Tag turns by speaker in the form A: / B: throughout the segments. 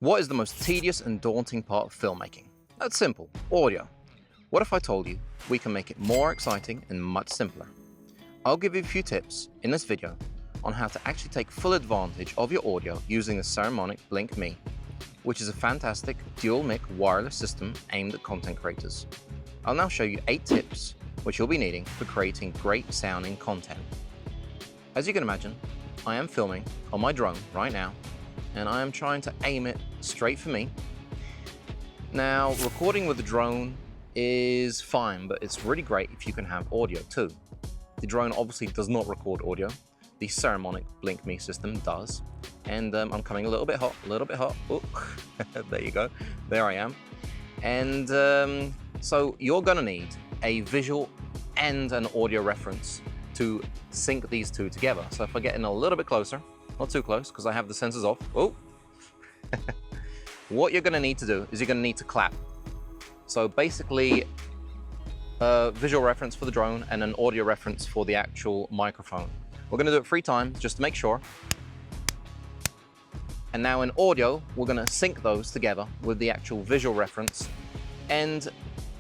A: What is the most tedious and daunting part of filmmaking? That's simple, audio. What if I told you we can make it more exciting and much simpler? I'll give you a few tips in this video on how to actually take full advantage of your audio using the Saramonic BlinkMe, which is a fantastic dual mic wireless system aimed at content creators. I'll now show you 8 tips which you'll be needing for creating great sounding content. As you can imagine, I am filming on my drone right now, and I am trying to aim it straight for me. Now, recording with the drone is fine, but it's really great if you can have audio too. The drone obviously does not record audio. The Saramonic BlinkMe system does. And I'm coming a little bit hot. Oh, there you go. There I am. And so you're gonna need a visual and an audio reference to sync these two together. So if I get in a little bit closer, not too close because I have the sensors off. Oh, what you're gonna need to do is you're gonna need to clap. So basically, a visual reference for the drone and an audio reference for the actual microphone. We're gonna do it 3 times just to make sure. And now in audio, we're gonna sync those together with the actual visual reference, and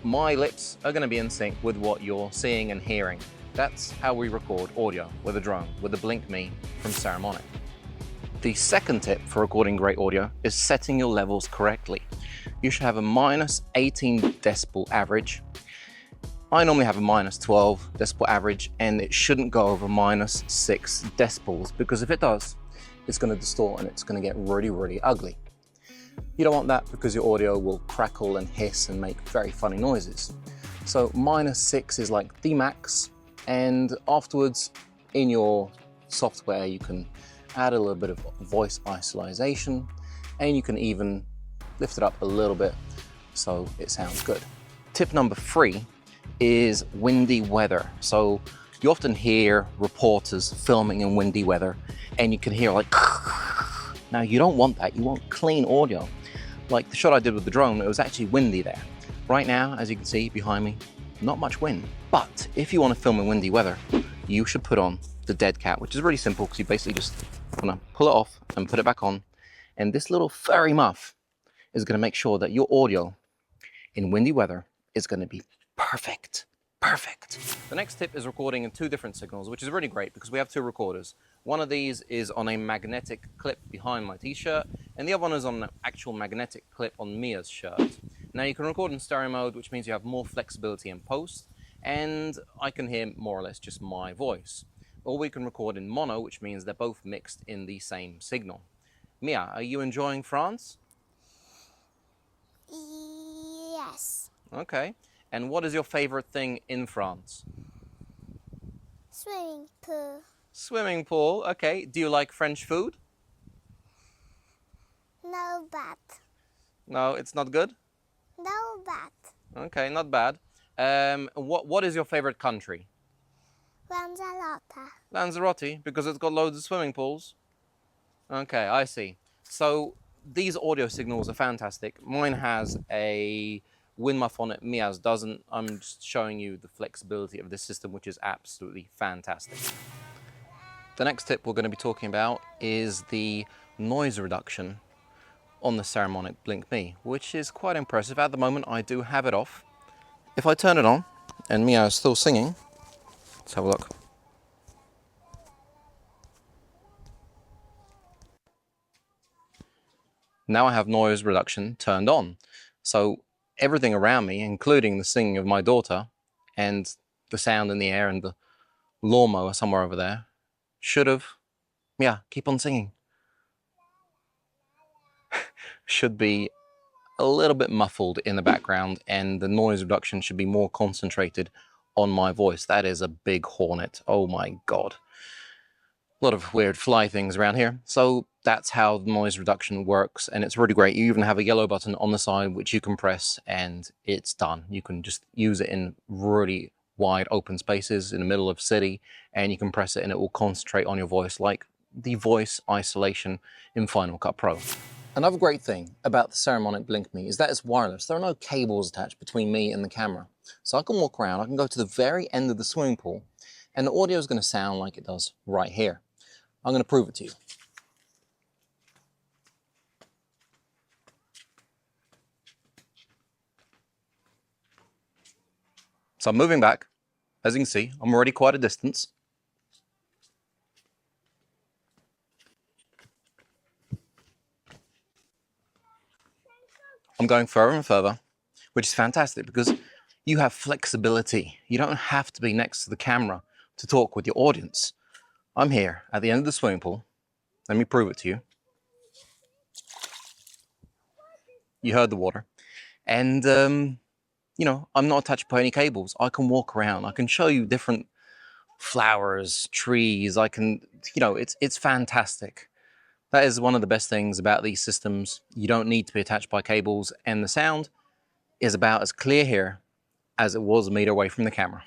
A: my lips are gonna be in sync with what you're seeing and hearing. That's how we record audio with a drone, with the BlinkMe from Saramonic. The second tip for recording great audio is setting your levels correctly. You should have a -18 decibel average. I normally have a -12 decibel average, and it shouldn't go over -6 decibels, because if it does, it's going to distort and it's going to get really, really ugly. You don't want that because your audio will crackle and hiss and make very funny noises. So -6 is like the max, and afterwards in your software you can add a little bit of voice isolation, and you can even lift it up a little bit so it sounds good. Tip number 3 is windy weather. So you often hear reporters filming in windy weather, and you can hear like, now you don't want that. You want clean audio. Like the shot I did with the drone, it was actually windy there. Right now, as you can see behind me, not much wind. But if you want to film in windy weather, you should put on the dead cat, which is really simple because you basically just want to pull it off and put it back on. And this little furry muff is going to make sure that your audio in windy weather is going to be perfect. Perfect. The next tip is recording in 2 different signals, which is really great because we have 2 recorders. One of these is on a magnetic clip behind my t-shirt, and the other one is on an actual magnetic clip on Mia's shirt. Now you can record in stereo mode, which means you have more flexibility in post, and I can hear more or less just my voice. Or we can record in mono, which means they're both mixed in the same signal. Mia, are you enjoying France?
B: Yes.
A: Okay. And what is your favorite thing in France?
B: Swimming pool.
A: Swimming pool. Okay. Do you like French food?
B: No bad.
A: No, it's not good?
B: No bad.
A: Okay, not bad. What is your favorite country?
B: Lanzarote.
A: Lanzarote, because it's got loads of swimming pools? Okay, I see. So these audio signals are fantastic. Mine has a wind muff on it, Mia's doesn't. I'm just showing you the flexibility of this system, which is absolutely fantastic. The next tip we're going to be talking about is the noise reduction on the Saramonic BlinkMe, which is quite impressive. At the moment, I do have it off. If I turn it on, and Mia is still singing, let's have a look. Now I have noise reduction turned on. So everything around me, including the singing of my daughter and the sound in the air and the lawnmower somewhere over there, should have, yeah, keep on singing, should be a little bit muffled in the background, and the noise reduction should be more concentrated on my voice. That is a big hornet. Oh my God. A lot of weird fly things around here. So that's how the noise reduction works, and it's really great. You even have a yellow button on the side which you can press and it's done. You can just use it in really wide open spaces in the middle of city, and you can press it and it will concentrate on your voice, like the voice isolation in Final Cut Pro. Another great thing about the Saramonic BlinkMe is that it's wireless. There are no cables attached between me and the camera. So I can walk around, I can go to the very end of the swimming pool, and the audio is going to sound like it does right here. I'm going to prove it to you. So I'm moving back. As you can see, I'm already quite a distance. I'm going further and further, which is fantastic because you have flexibility. You don't have to be next to the camera to talk with your audience. I'm here at the end of the swimming pool. Let me prove it to you. You heard the water. And, you know, I'm not attached by any cables. I can walk around. I can show you different flowers, trees. I can, you know, it's fantastic. That is one of the best things about these systems. You don't need to be attached by cables, and the sound is about as clear here as it was a meter away from the camera.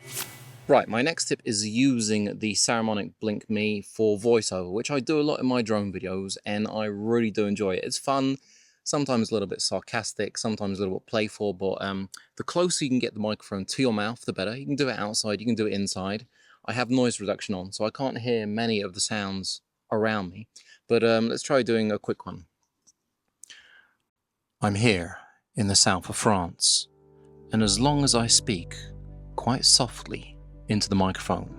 A: Right, my next tip is using the Saramonic BlinkMe for voiceover, which I do a lot in my drone videos, and I really do enjoy it. It's fun, sometimes a little bit sarcastic, sometimes a little bit playful, but the closer you can get the microphone to your mouth, the better. You can do it outside, you can do it inside. I have noise reduction on, so I can't hear many of the sounds around me, but let's try doing a quick one. I'm here in the south of France, and as long as I speak quite softly into the microphone,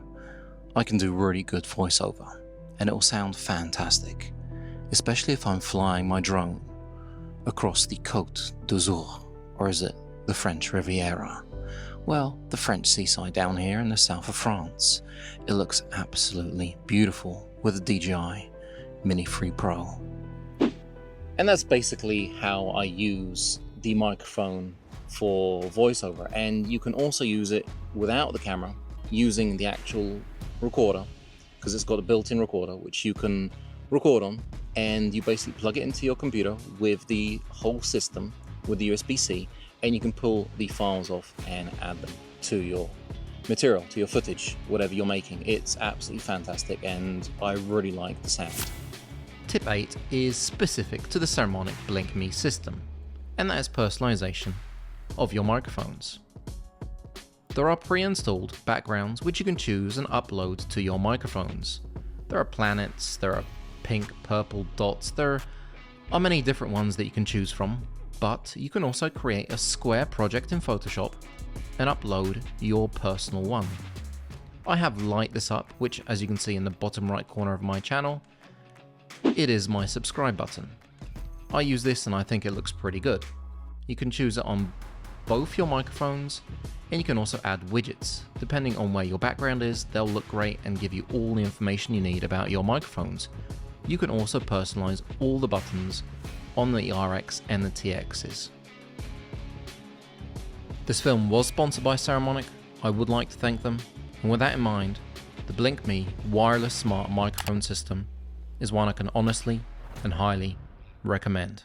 A: I can do really good voiceover, and it will sound fantastic, especially if I'm flying my drone across the Côte d'Azur, or is it the French Riviera? Well, the French seaside down here in the south of France. It looks absolutely beautiful with the DJI Mini 3 Pro. And that's basically how I use the microphone for voiceover, and you can also use it without the camera using the actual recorder, because it's got a built-in recorder which you can record on, and you basically plug it into your computer with the whole system with the USB-C, and you can pull the files off and add them to your material, to your footage, whatever you're making. It's absolutely fantastic, and I really like the sound.
C: Tip 8 is specific to the Saramonic BlinkMe system, and that is personalization of your microphones. There are pre-installed backgrounds which you can choose and upload to your microphones. There are planets, there are pink, purple dots, there are many different ones that you can choose from, but you can also create a square project in Photoshop and upload your personal one. I have light this up, which as you can see in the bottom right corner of my channel, it is my subscribe button. I use this and I think it looks pretty good. You can choose it on both your microphones, and you can also add widgets. Depending on where your background is, they'll look great and give you all the information you need about your microphones. You can also personalize all the buttons on the RX and the TXs. This film was sponsored by Saramonic. I would like to thank them, and with that in mind, the BlinkMe wireless smart microphone system is one I can honestly and highly recommend.